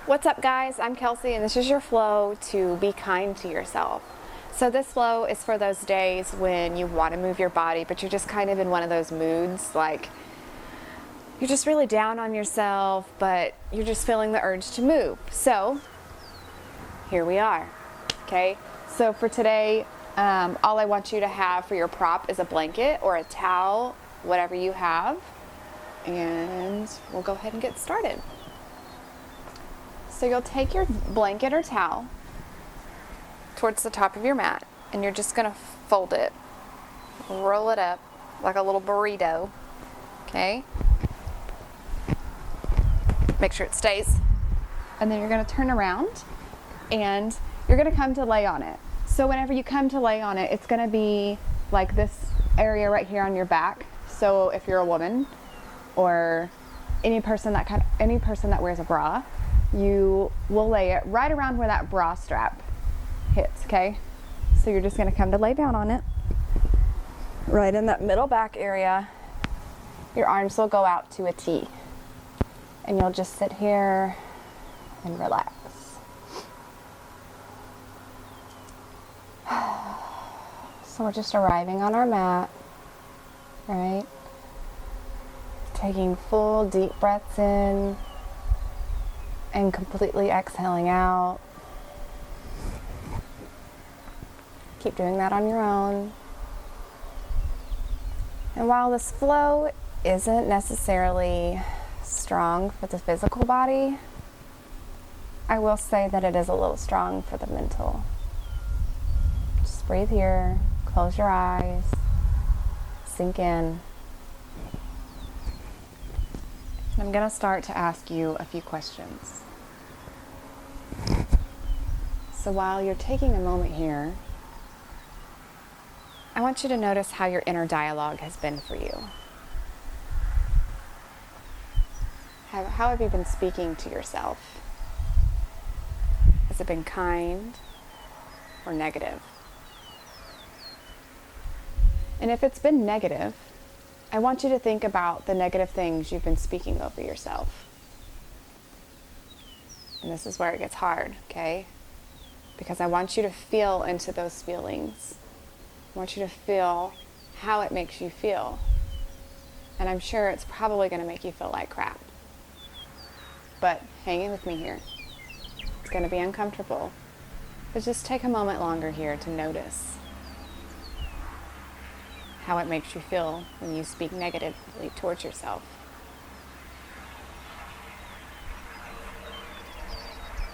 What's up, guys? I'm Kelsey, and this is your flow to be kind to yourself. So this flow is for those days when you want to move your body, but you're just kind of in one of those moods, like you're just really down on yourself, but you're just feeling the urge to move. So here we are, okay? So for today, all I want you to have for your prop is a blanket or a towel, whatever you have, and we'll go ahead and get started. So you'll take your blanket or towel towards the top of your mat, and you're just going to fold it, roll it up like a little burrito, okay? Make sure it stays. And then you're going to turn around, and you're going to come to lay on it. So whenever you come to lay on it, it's going to be like this area right here on your back. So if you're a woman or any person that wears a bra, you will lay it right around where that bra strap hits, okay? So you're just going to come to lay down on it, right in that middle back area. Your arms will go out to a T, and you'll just sit here and relax. So we're just arriving on our mat, right? Taking full deep breaths in and completely exhaling out. Keep doing that on your own. And while this flow isn't necessarily strong for the physical body, I will say that it is a little strong for the mental. Just breathe here, close your eyes, sink in. I'm going to start to ask you a few questions. So while you're taking a moment here, I want you to notice how your inner dialogue has been for you. How have you been speaking to yourself? Has it been kind or negative? And if it's been negative, I want you to think about the negative things you've been speaking over yourself. And this is where it gets hard, okay? Because I want you to feel into those feelings. I want you to feel how it makes you feel. And I'm sure it's probably going to make you feel like crap. But hang in with me here. It's going to be uncomfortable. But just take a moment longer here to notice how it makes you feel when you speak negatively towards yourself.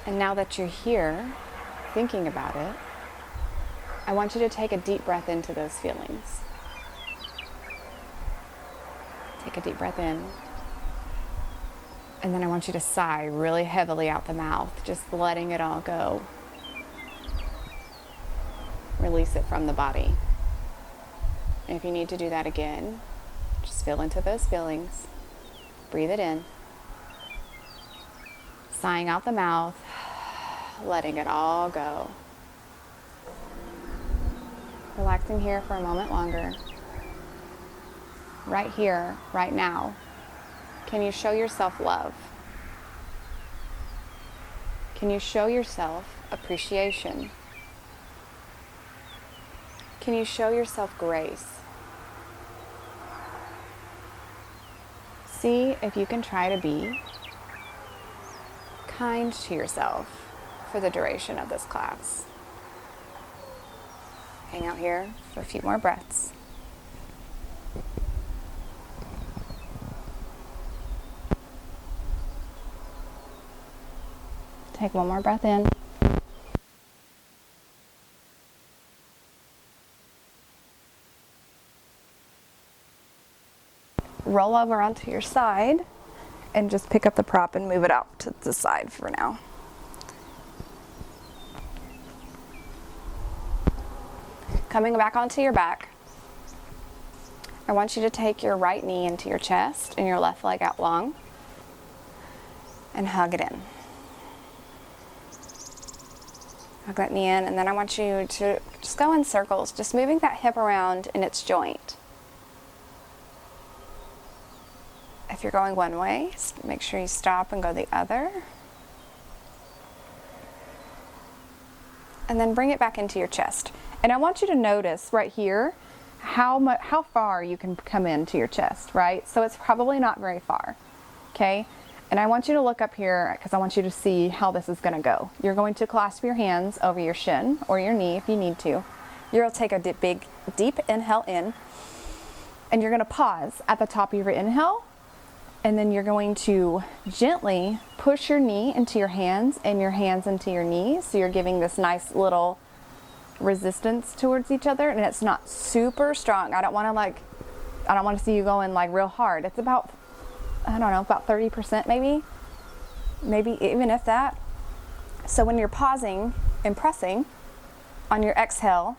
And now that you're here, thinking about it, I want you to take a deep breath into those feelings. Take a deep breath in. And then I want you to sigh really heavily out the mouth, just letting it all go. Release it from the body. And if you need to do that again, just feel into those feelings. Breathe it in. Sighing out the mouth, letting it all go. Relaxing here for a moment longer. Right here, right now. Can you show yourself love? Can you show yourself appreciation? Can you show yourself grace? See if you can try to be kind to yourself for the duration of this class. Hang out here for a few more breaths. Take one more breath in. Roll over onto your side and just pick up the prop and move it out to the side for now. Coming back onto your back, I want you to take your right knee into your chest and your left leg out long and hug it in. Hug that knee in, and then I want you to just go in circles, just moving that hip around in its joint. If you're going one way, make sure you stop and go the other. and then bring it back into your chest. And I want you to notice right here how far you can come into your chest, right? So it's probably not very far, okay? And I want you to look up here because I want you to see how this is going to go. You're going to clasp your hands over your shin or your knee if you need to. You're going to take a big, deep inhale in, and you're going to pause at the top of your inhale, and then you're going to gently push your knee into your hands and your hands into your knees. So you're giving this nice little resistance towards each other, and it's not super strong. I don't want to see you going like real hard. It's about, I don't know, about 30% maybe even if that. So when you're pausing and pressing on your exhale,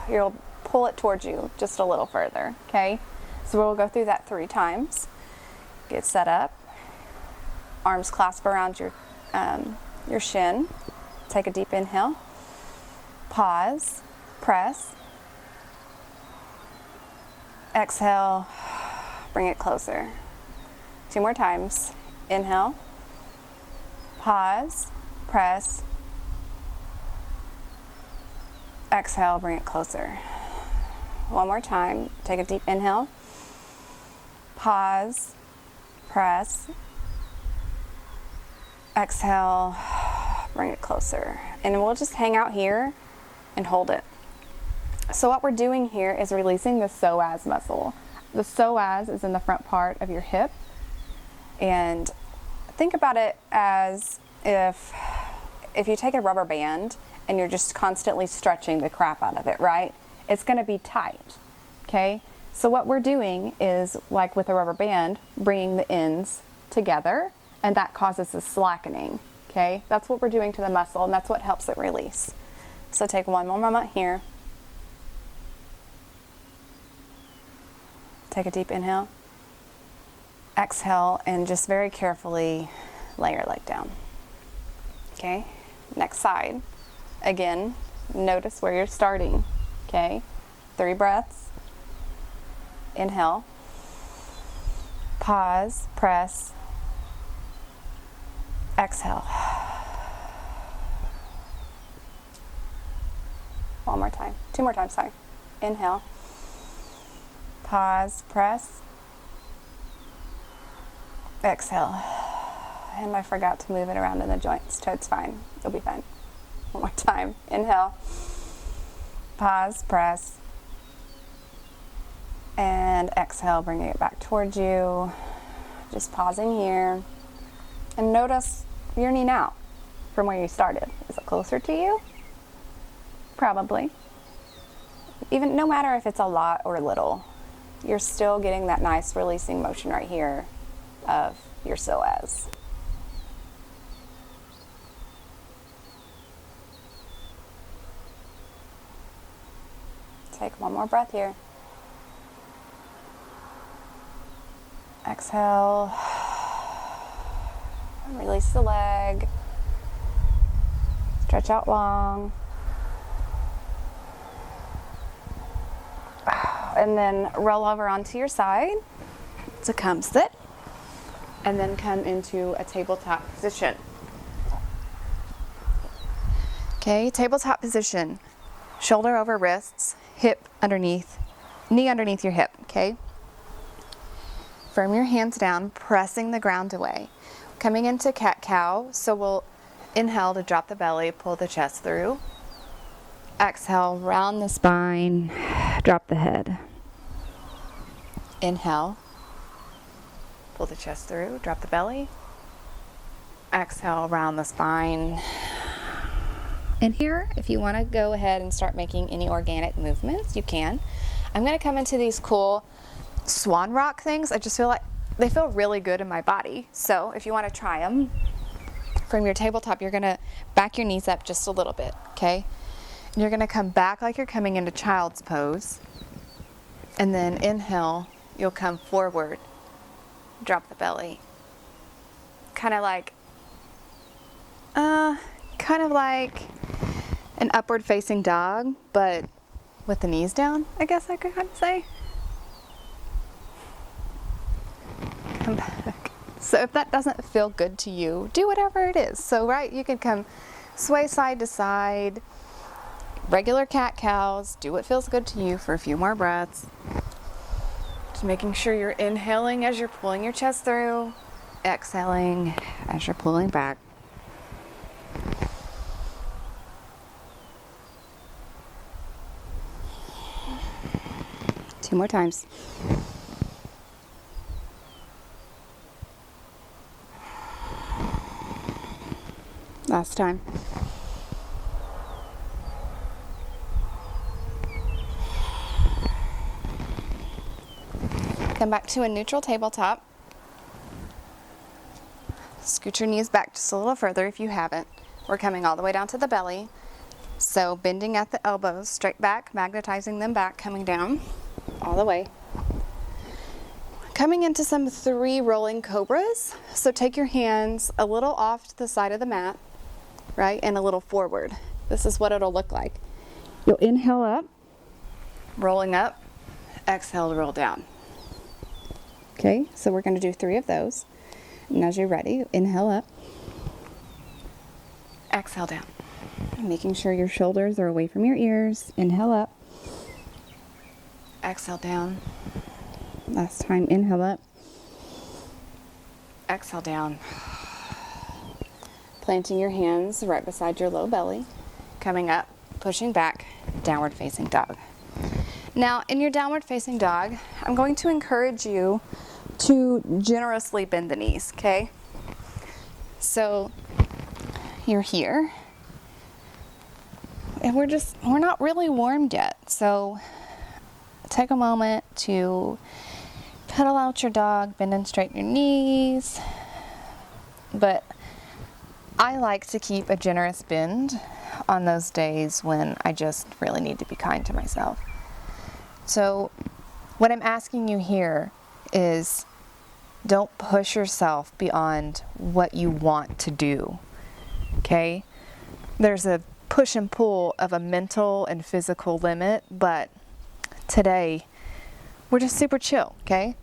you'll pull it towards you just a little further, okay? So we'll go through that 3 times. Get set up. Arms clasp around your shin. Take a deep inhale. Pause. Press. Exhale. Bring it closer. 2 more times. Inhale. Pause. Press. Exhale. Bring it closer. 1 more time. Take a deep inhale. Pause. Press. Exhale. Bring it closer. And we'll just hang out here and hold it. So what we're doing here is releasing the psoas muscle. The psoas is in the front part of your hip. And think about it as if you take a rubber band and you're just constantly stretching the crap out of it, right? It's going to be tight, okay? So what we're doing is, like with a rubber band, bringing the ends together, and that causes a slackening, okay? That's what we're doing to the muscle, and that's what helps it release. So take 1 more moment here. Take a deep inhale. Exhale, and just very carefully lay your leg down. Okay, next side. Again, notice where you're starting. Okay, 3 breaths. Inhale. Pause, press. Exhale. 1 more time. 2 more times, sorry. Inhale. Pause, press. Exhale. And I forgot to move it around in the joints, so it's fine. You'll be fine. 1 more time. Inhale. Pause, press. And exhale, bringing it back towards you. Just pausing here. And notice your knee now from where you started. Is it closer to you? Probably. Even no matter if it's a lot or little, you're still getting that nice releasing motion right here of your psoas. Take 1 more breath here. Exhale. Release the leg. Stretch out long. And then roll over onto your side. So come sit. And then come into a tabletop position. Okay, tabletop position. Shoulder over wrists, hip underneath, knee underneath your hip, okay? Firm your hands down, pressing the ground away. Coming into cat-cow, so we'll inhale to drop the belly, pull the chest through. Exhale, round the spine, drop the head. Inhale, pull the chest through, drop the belly. Exhale, round the spine. And here, if you want to go ahead and start making any organic movements, you can. I'm going to come into these cool swan rock things. I just feel like they feel really good in my body. So if you want to try them, from your tabletop, you're going to back your knees up just a little bit, okay? And you're going to come back like you're coming into child's pose. And then inhale, you'll come forward, drop the belly. Kind of like an upward facing dog, but with the knees down, I guess I could kind of say. Come back. So if that doesn't feel good to you, do whatever it is. So right, you can come sway side to side. Regular cat-cows. Do what feels good to you for a few more breaths. Just making sure you're inhaling as you're pulling your chest through, exhaling as you're pulling back. Two more times. Last time. Come back to a neutral tabletop. Scoot your knees back just a little further if you haven't. We're coming all the way down to the belly. So bending at the elbows, straight back, magnetizing them back, coming down all the way. Coming into some 3 rolling cobras. So take your hands a little off to the side of the mat, right, and a little forward. This is what it'll look like. You'll inhale up, rolling up, exhale to roll down. Okay, so we're going to do 3 of those. And as you're ready, inhale up, exhale down. Making sure your shoulders are away from your ears. Inhale up, exhale down. Last time, inhale up, exhale down. Planting your hands right beside your low belly. Coming up, pushing back, downward facing dog. Now, in your downward facing dog, I'm going to encourage you to generously bend the knees, okay? So you're here, and we're not really warmed yet. So take a moment to pedal out your dog, bend and straighten your knees. But I like to keep a generous bend on those days when I just really need to be kind to myself. So what I'm asking you here is, don't push yourself beyond what you want to do, okay? There's a push and pull of a mental and physical limit, but today we're just super chill, okay?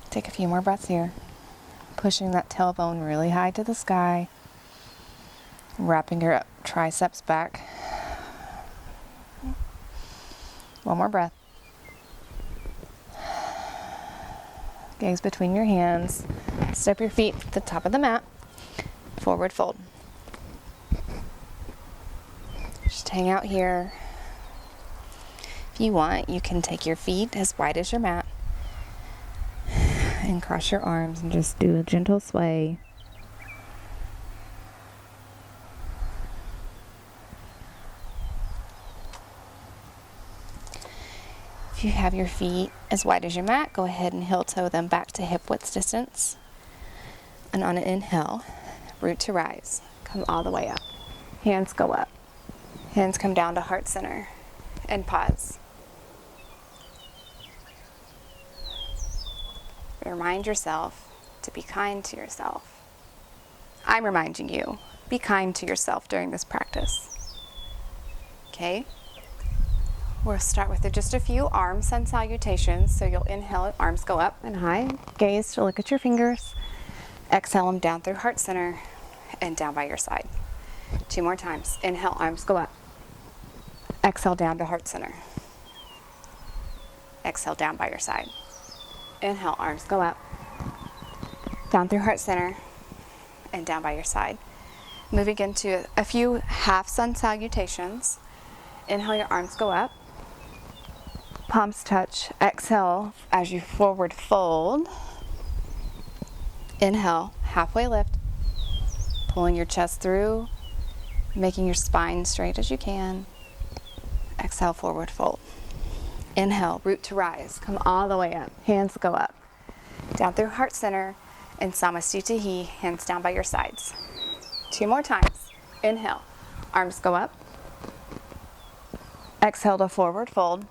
Take a few more breaths here, pushing that tailbone really high to the sky, wrapping your triceps back. One more breath. Gaze between your hands. Step your feet to the top of the mat. Forward fold. Just hang out here. If you want, you can take your feet as wide as your mat and cross your arms and just do a gentle sway. If you have your feet as wide as your mat, go ahead and heel toe them back to hip width distance. And on an inhale, root to rise. Come all the way up. Hands go up. Hands come down to heart center. And pause. Remind yourself to be kind to yourself. I'm reminding you, be kind to yourself during this practice. Okay? We'll start with just a few arm sun salutations. So you'll inhale, arms go up and high. Gaze to look at your fingers. Exhale them down through heart center and down by your side. 2 more times. Inhale, arms go up. Exhale down to heart center. Exhale down by your side. Inhale, arms go up. Down through heart center and down by your side. Moving into a few half sun salutations. Inhale, your arms go up. Palms touch. Exhale as you forward fold. Inhale, halfway lift. Pulling your chest through, making your spine straight as you can. Exhale, forward fold. Inhale, root to rise. Come all the way up. Hands go up. Down through heart center and Samasthita, hands down by your sides. 2 more times. Inhale, arms go up. Exhale to forward fold.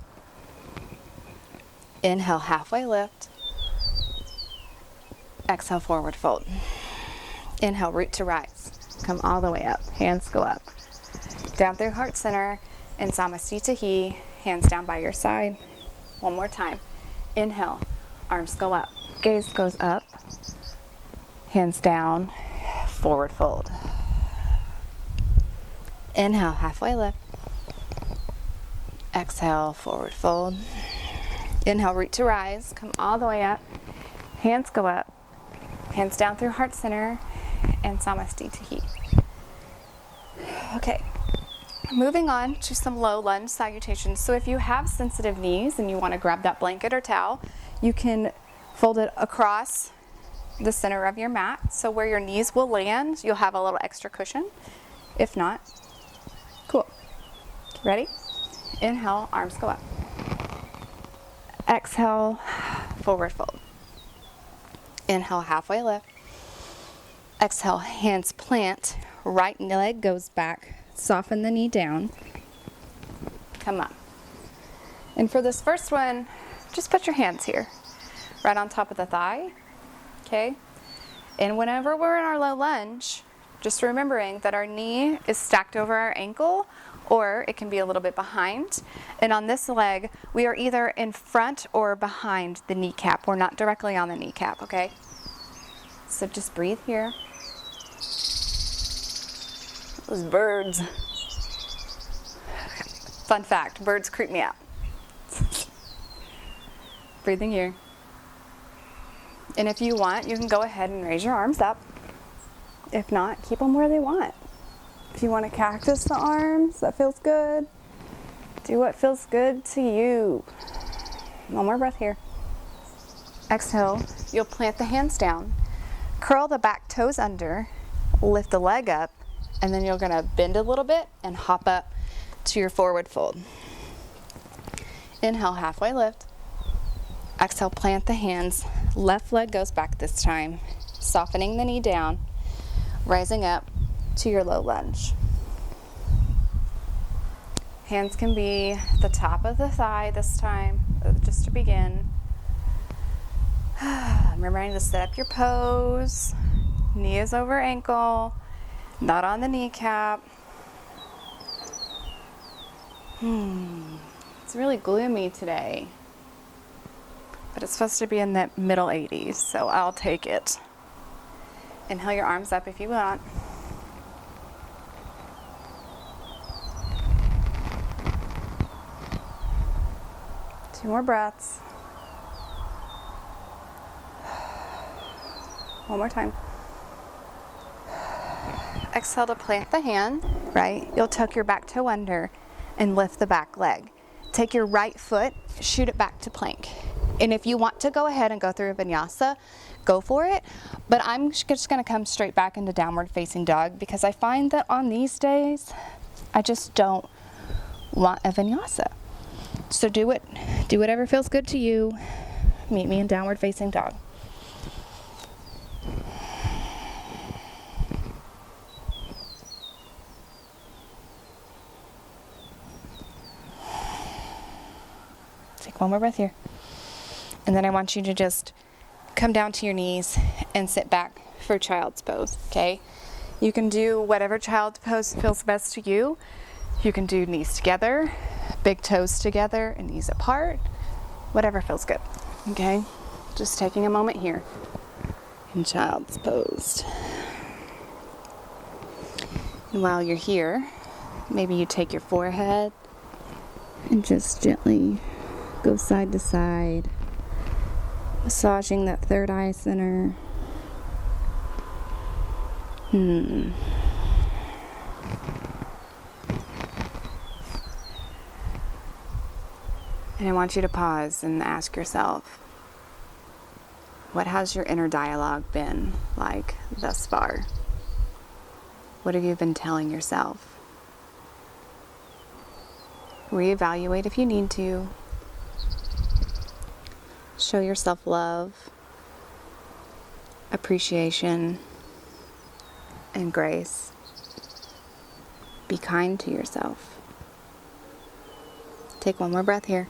Inhale, halfway lift. Exhale, forward fold. Inhale, root to rise. Come all the way up. Hands go up. Down through heart center and Samasthita, hands down by your side. 1 more time. Inhale, arms go up. Gaze goes up. Hands down, forward fold. Inhale, halfway lift. Exhale, forward fold. Inhale, root to rise. Come all the way up. Hands go up. Hands down through heart center and Samastitihi. Okay. Moving on to some low lunge salutations. So if you have sensitive knees and you want to grab that blanket or towel, you can fold it across the center of your mat. So where your knees will land, you'll have a little extra cushion. If not, cool. Ready? Inhale, arms go up. Exhale, forward fold. Inhale, halfway lift. Exhale, hands plant. Right leg goes back. Soften the knee down. Come up. And for this first one, just put your hands here, right on top of the thigh. Okay? And whenever we're in our low lunge, just remembering that our knee is stacked over our ankle, or it can be a little bit behind. And on this leg, we are either in front or behind the kneecap. We're not directly on the kneecap, okay? So just breathe here. Those birds. Fun fact, birds creep me out. Breathing here. And if you want, you can go ahead and raise your arms up. If not, keep them where they want. If you want to cactus the arms, that feels good. Do what feels good to you. One more breath here. Exhale, you'll plant the hands down. Curl the back toes under, lift the leg up, and then you're going to bend a little bit and hop up to your forward fold. Inhale, halfway lift. Exhale, plant the hands. Left leg goes back this time, softening the knee down, rising up to your low lunge. Hands can be the top of the thigh this time, just to begin. Remembering to set up your pose. Knee is over ankle, not on the kneecap. It's really gloomy today, but it's supposed to be in the middle 80s, so I'll take it. Inhale your arms up if you want. Two more breaths. One more time. Exhale to plant the hand, right? You'll tuck your back toe under and lift the back leg. Take your right foot, shoot it back to plank. And if you want to go ahead and go through a vinyasa, go for it. But I'm just gonna come straight back into downward facing dog because I find that on these days, I just don't want a vinyasa. So do whatever feels good to you. Meet me in downward facing dog. Take one more breath here. And then I want you to just come down to your knees and sit back for child's pose, okay? You can do whatever child's pose feels best to you. You can do knees together, big toes together, and knees apart. Whatever feels good, okay? Just taking a moment here in child's pose. And while you're here, maybe you take your forehead and just gently go side to side, massaging that third eye center. And I want you to pause and ask yourself, what has your inner dialogue been like thus far? What have you been telling yourself? Reevaluate if you need to. Show yourself love, appreciation, and grace. Be kind to yourself. Take one more breath here.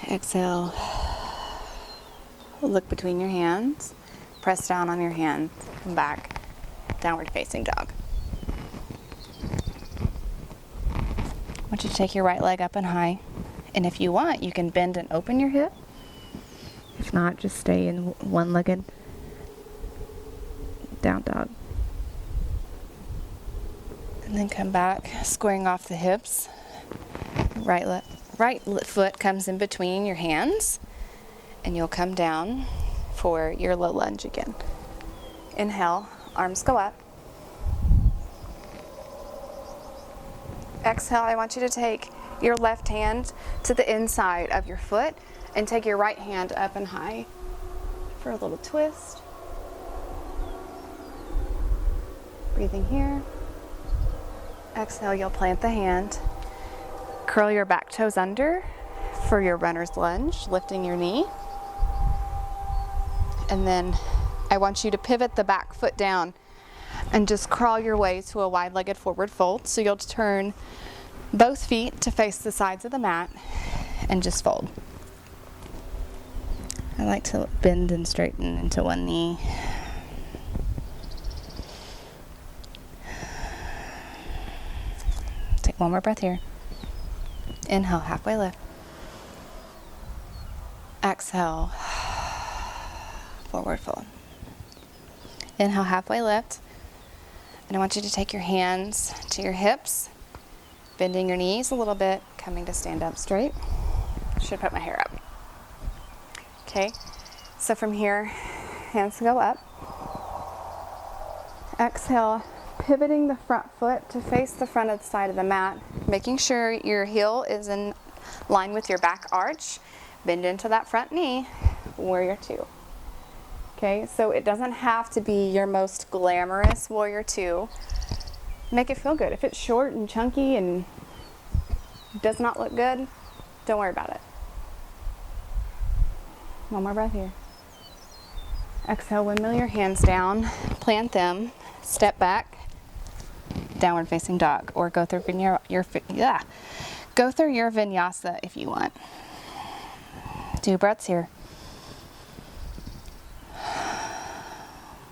Exhale. Look between your hands. Press down on your hands. Come back. Downward facing dog. I want you to take your right leg up and high. And if you want, you can bend and open your hip. If not, just stay in one-legged down dog. And then come back, squaring off the hips. Right foot comes in between your hands, and you'll come down for your low lunge again. Inhale, arms go up. Exhale, I want you to take your left hand to the inside of your foot and take your right hand up and high for a little twist. Breathing here. Exhale, you'll plant the hand. Curl your back toes under for your runner's lunge, lifting your knee. And then I want you to pivot the back foot down and just crawl your way to a wide-legged forward fold. So you'll turn both feet to face the sides of the mat and just fold. I like to bend and straighten into one knee. Take one more breath here. Inhale, halfway lift. Exhale, forward fold. Inhale, halfway lift. And I want you to take your hands to your hips, bending your knees a little bit, coming to stand up straight. Should put my hair up. Okay, so from here, hands go up. Exhale, pivoting the front foot to face the front of the side of the mat, making sure your heel is in line with your back arch. Bend into that front knee, warrior two. Okay, so it doesn't have to be your most glamorous warrior two. Make it feel good. If it's short and chunky and does not look good, don't worry about it. One more breath here. Exhale, windmill your hands down, plant them, step back, downward facing dog, or go through your vinyasa if you want. 2 breaths here.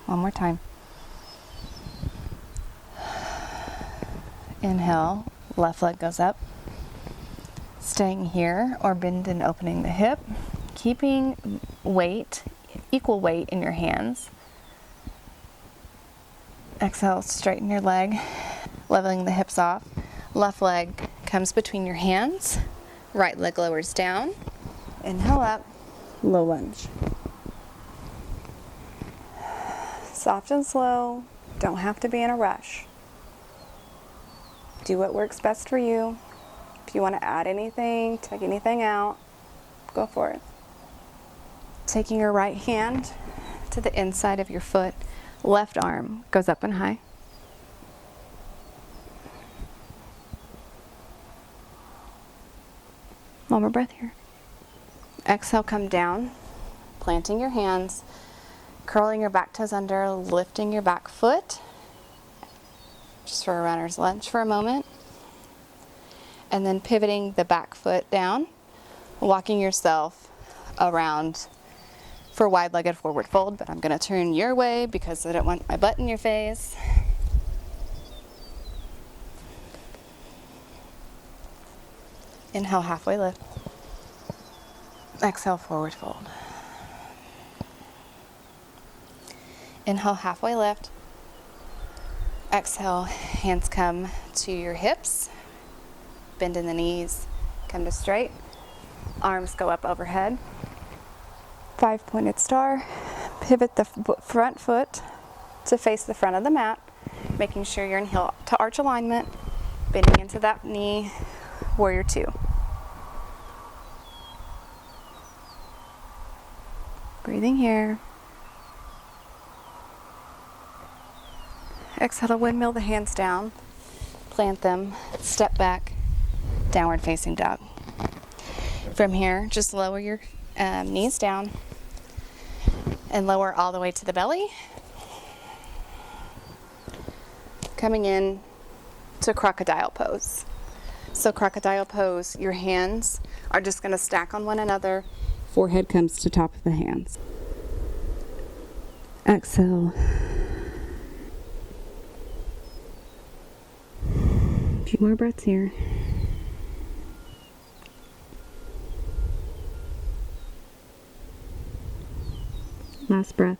One more time. Inhale, left leg goes up. Staying here or bend and opening the hip. Keeping weight, equal weight in your hands. Exhale, straighten your leg, leveling the hips off. Left leg comes between your hands. Right leg lowers down. Inhale up, low lunge. Soft and slow, don't have to be in a rush. Do what works best for you. If you want to add anything, take anything out, go for it. Taking your right hand to the inside of your foot, left arm goes up and high. One more breath here. Exhale, come down, planting your hands, curling your back toes under, lifting your back foot, just for a runner's lunge for a moment. And then pivoting the back foot down, walking yourself around for wide-legged forward fold, but I'm going to turn your way because I don't want my butt in your face. Inhale, halfway lift. Exhale, forward fold. Inhale, halfway lift. Exhale, hands come to your hips. Bend in the knees, come to straight. Arms go up overhead. 5-pointed star. Pivot the front foot to face the front of the mat, making sure you're in heel to arch alignment. Bending into that knee, warrior two. Breathing here. Exhale to windmill the hands down. Plant them, step back, downward facing dog. From here, just lower your knees down and lower all the way to the belly. Coming in to crocodile pose. So crocodile pose, your hands are just going to stack on one another. Forehead comes to top of the hands. Exhale. A few more breaths here. Last breath.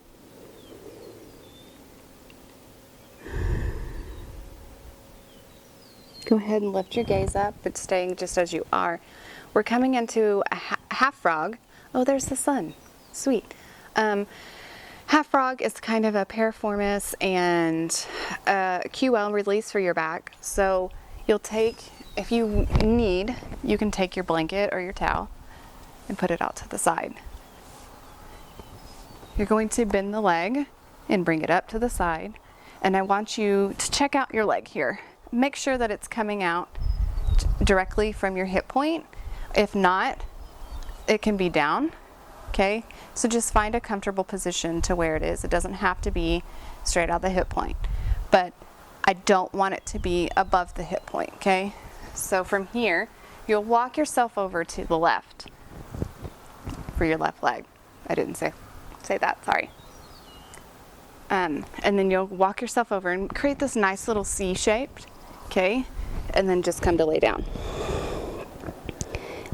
Go ahead and lift your gaze up, but staying just as you are. We're coming into a half frog. Oh, there's the sun. Sweet. Half frog is kind of a piriformis and a QL release for your back. So you'll take, if you need, you can take your blanket or your towel and put it out to the side. You're going to bend the leg and bring it up to the side. And I want you to check out your leg here. Make sure that it's coming out directly from your hip point. If not, it can be down, okay? So just find a comfortable position to where it is. It doesn't have to be straight out the hip point, but I don't want it to be above the hip point, okay? So from here, you'll walk yourself over to the left for your left leg. I didn't say that, sorry. And then you'll walk yourself over and create this nice little C shape. Okay, and then just come to lay down.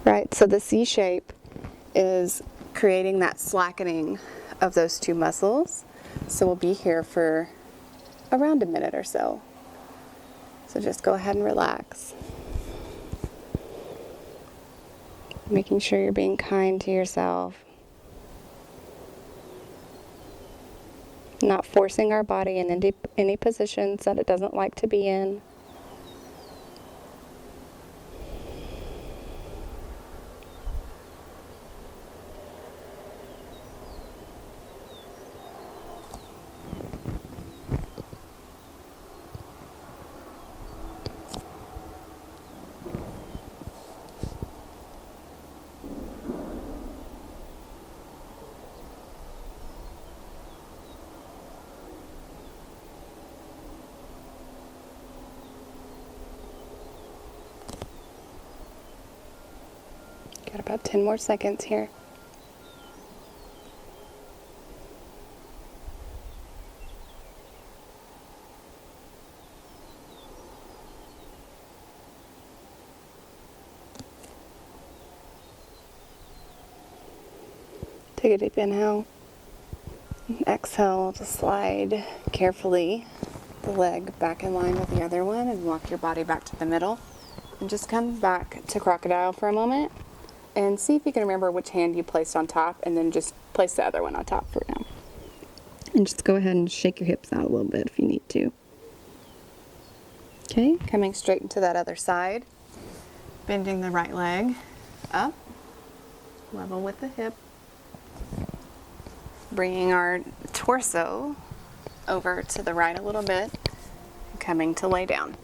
Right, so the C shape is creating that slackening of those two muscles. So we'll be here for around a minute or so. So just go ahead and relax. Making sure you're being kind to yourself. Not forcing our body in any positions that it doesn't like to be in. Got about 10 more seconds here. Take a deep inhale. Exhale to slide carefully the leg back in line with the other one and walk your body back to the middle. And just come back to crocodile for a moment. And see if you can remember which hand you placed on top, and then just place the other one on top for now. And just go ahead and shake your hips out a little bit if you need to. Okay, coming straight into that other side. Bending the right leg up, level with the hip. Bringing our torso over to the right a little bit, and coming to lay down.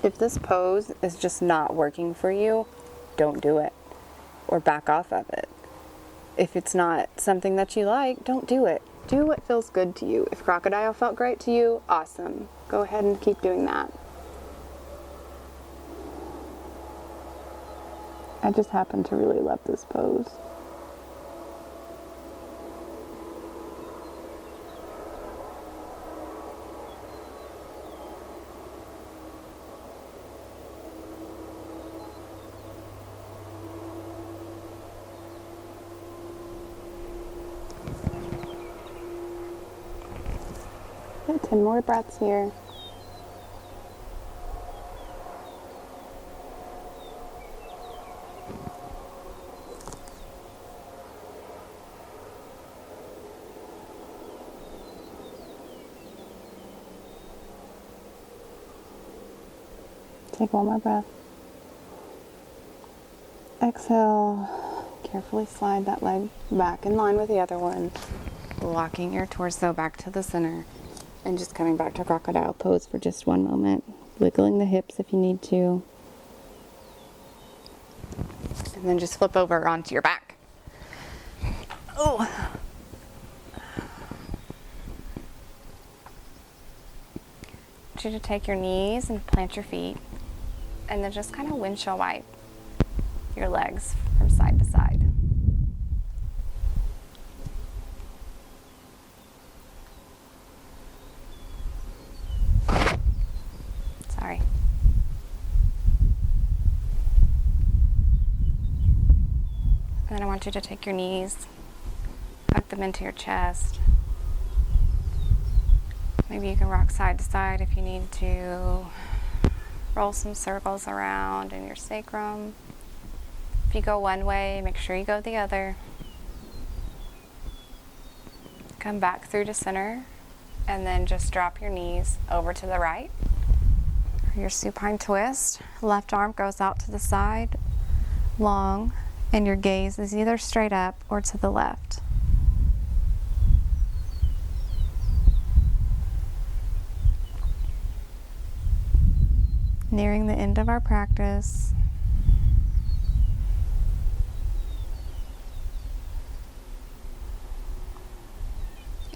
If this pose is just not working for you, don't do it or back off of it. If it's not something that you like, don't do it. Do what feels good to you. If crocodile felt great to you, awesome. Go ahead and keep doing that. I just happen to really love this pose. Okay, 10 more breaths here. Take one more breath. Exhale. Carefully slide that leg back in line with the other one. Walking your torso back to the center. And just coming back to crocodile pose for just one moment. Wiggling the hips if you need to. And then just flip over onto your back. Oh. I want you to take your knees and plant your feet. And then just kind of windshield wipe your legs from side to side. Sorry. want you to take your knees, tuck them into your chest. Maybe you can rock side to side if you need to. Roll some circles around in your sacrum. If you go one way, make sure you go the other. Come back through to center, and then just drop your knees over to the right. Your supine twist. Left arm goes out to the side, long, and your gaze is either straight up or to the left. Nearing the end of our practice.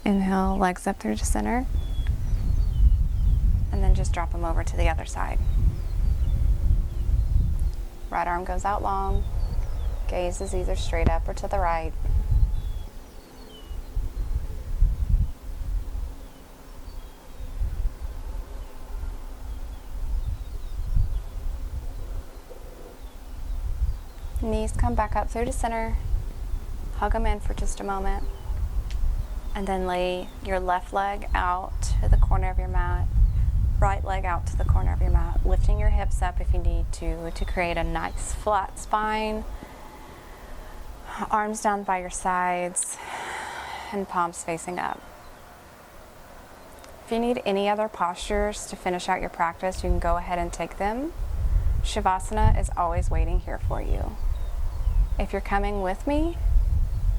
Inhale, legs up through to center. And then just drop them over to the other side. Right arm goes out long. Gaze is either straight up or to the right. Knees come back up through to center. Hug them in for just a moment. And then lay your left leg out to the corner of your mat. Right leg out to the corner of your mat. Lifting your hips up if you need to create a nice flat spine. Arms down by your sides and palms facing up. If you need any other postures to finish out your practice, you can go ahead and take them. Shavasana is always waiting here for you. If you're coming with me,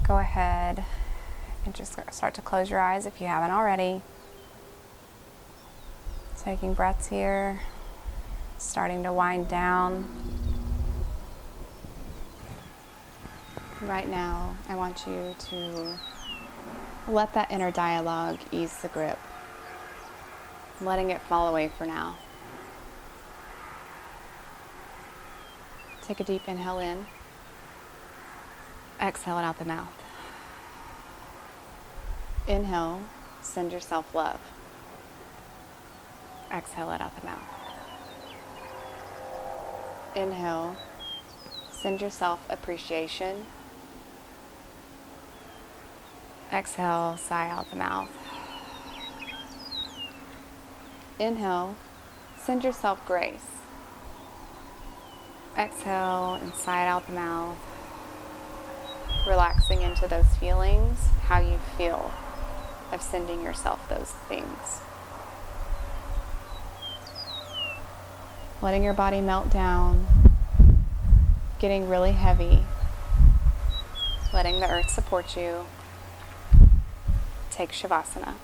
go ahead and just start to close your eyes if you haven't already. Taking breaths here, starting to wind down. Right now, I want you to let that inner dialogue ease the grip. I'm letting it fall away for now. Take a deep inhale in. Exhale it out the mouth. Inhale, send yourself love. Exhale it out the mouth. Inhale, send yourself appreciation. Exhale, sigh out the mouth. Inhale, send yourself grace. Exhale and sigh it out the mouth. Relaxing into those feelings, how you feel of sending yourself those things. Letting your body melt down, getting really heavy, letting the earth support you. Take Shavasana.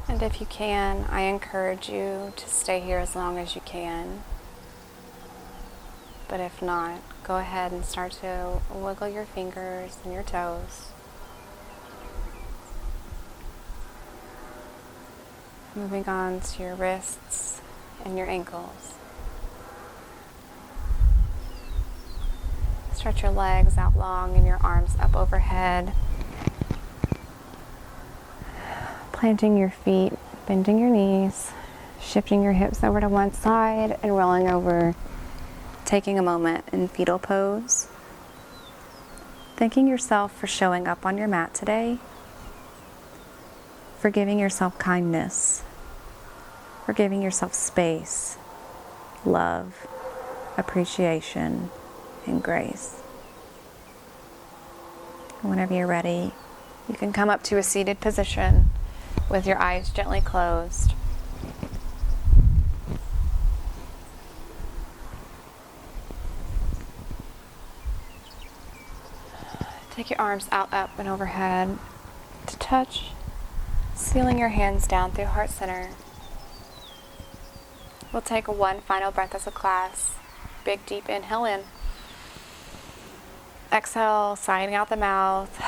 And if you can, I encourage you to stay here as long as you can. But if not, go ahead and start to wiggle your fingers and your toes. Moving on to your wrists and your ankles. Stretch your legs out long and your arms up overhead. Planting your feet, bending your knees, shifting your hips over to one side and rolling over, taking a moment in fetal pose. Thanking yourself for showing up on your mat today, for giving yourself kindness, for giving yourself space, love, appreciation, and grace. Whenever you're ready, you can come up to a seated position. with your eyes gently closed. Take your arms out, up, and overhead to touch, sealing your hands down through heart center. We'll take one final breath as a class. Big, deep inhale in. Exhale, sighing out the mouth.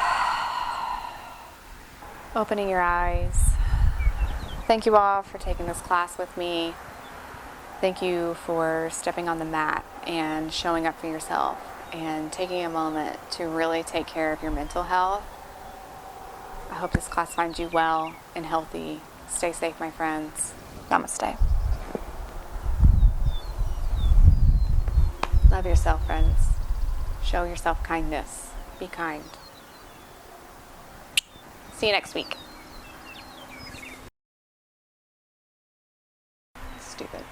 Opening your eyes. Thank you all for taking this class with me. Thank you for stepping on the mat and showing up for yourself and taking a moment to really take care of your mental health. I hope this class finds you well and healthy. Stay safe, my friends. Namaste. Love yourself, friends. Show yourself kindness. Be kind. See you next week. Stupid.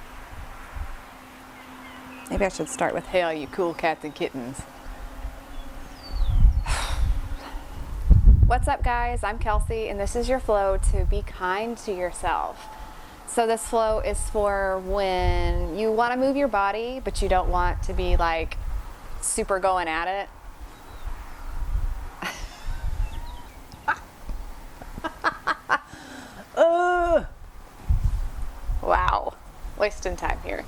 Maybe I should start with, "Hey, all you cool cats and kittens." What's up, guys? I'm Kelsey, and this is your flow to be kind to yourself. So this flow is for when you want to move your body, but you don't want to be like super going at it. Wow, wasting time here.